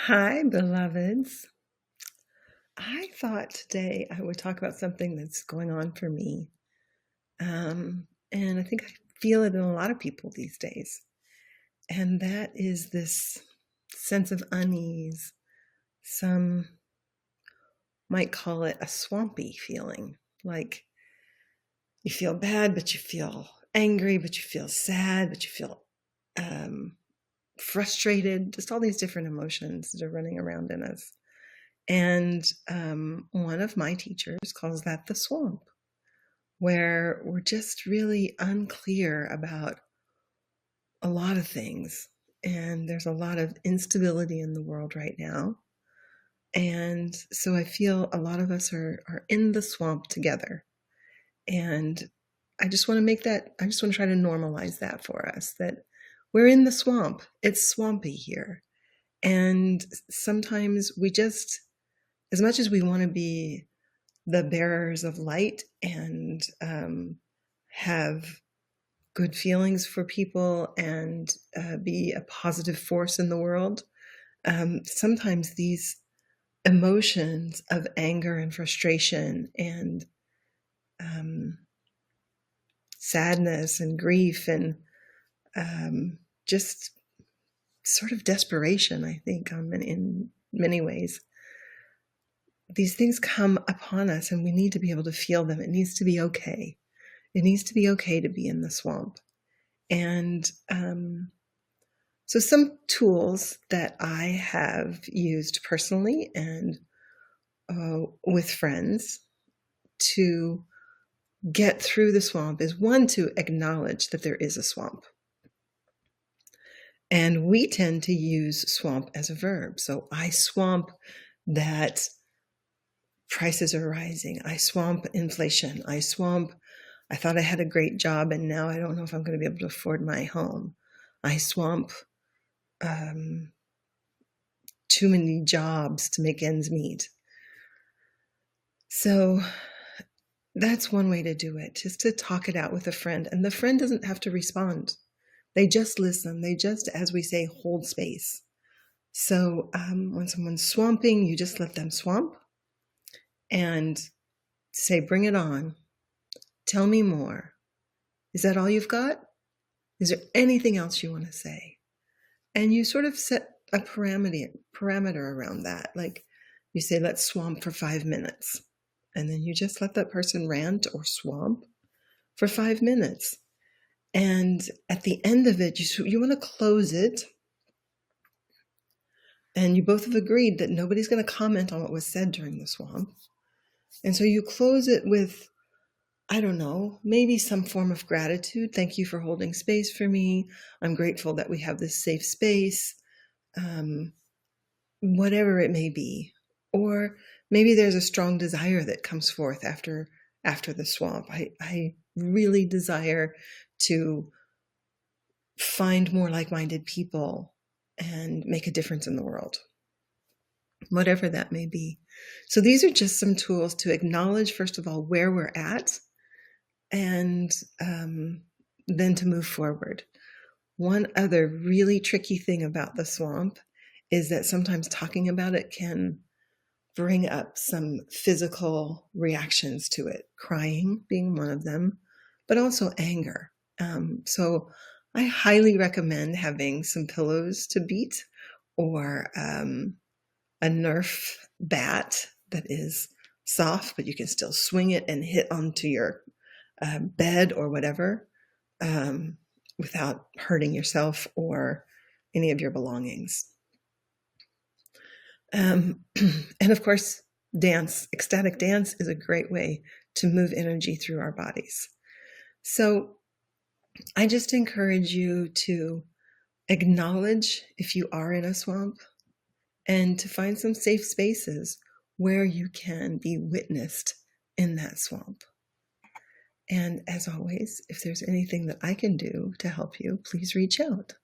Hi, beloveds. I thought today I would talk about something that's going on for me. And I think I feel it in a lot of people these days. And that is this sense of unease. Some might call it a swampy feeling. Like you feel bad, but you feel angry, but you feel sad, but you feel um, frustrated, just all these different emotions that are running around in us. And one of my teachers calls that the swamp, where we're just really unclear about a lot of things. And there's a lot of instability in the world right now. And so I feel a lot of us are in the swamp together. And I just want to try to normalize that for us that we're in the swamp. It's swampy here. And sometimes we just, as much as we want to be the bearers of light and have good feelings for people and be a positive force in the world, sometimes these emotions of anger and frustration and um, sadness and grief and just sort of desperation, I think, in many ways, these things come upon us and we need to be able to feel them. It needs to be okay. It needs to be okay to be in the swamp. And so some tools that I have used personally and with friends to get through the swamp is one, to acknowledge that there is a swamp. And we tend to use swamp as a verb. So I swamp that prices are rising. I swamp inflation. I thought I had a great job and now I don't know if I'm going to be able to afford my home. I swamp too many jobs to make ends meet. So that's one way to do it, just to talk it out with a friend. And the friend doesn't have to respond. They just listen. They just, as we say, hold space. So when someone's swamping, you just let them swamp and say, bring it on. Tell me more. Is that all you've got? Is there anything else you want to say? And you sort of set a parameter around that. Like you say, let's swamp for 5 minutes. And then you just let that person rant or swamp for 5 minutes. And at the end of it, you want to close it. And you both have agreed that nobody's going to comment on what was said during the swamp. And so you close it with, I don't know, maybe some form of gratitude. Thank you for holding space for me. I'm grateful that we have this safe space. Whatever it may be. Or maybe there's a strong desire that comes forth after the swamp. I really desire to find more like-minded people and make a difference in the world, whatever that may be. So these are just some tools to acknowledge, first of all, where we're at, and then to move forward. One other really tricky thing about the swamp is that sometimes talking about it can bring up some physical reactions to it, crying being one of them, but also anger. So I highly recommend having some pillows to beat, or a Nerf bat that is soft, but you can still swing it and hit onto your bed or whatever without hurting yourself or any of your belongings. And of course, dance, ecstatic dance is a great way to move energy through our bodies. So I just encourage you to acknowledge if you are in a swamp and to find some safe spaces where you can be witnessed in that swamp. And as always, if there's anything that I can do to help you, please reach out.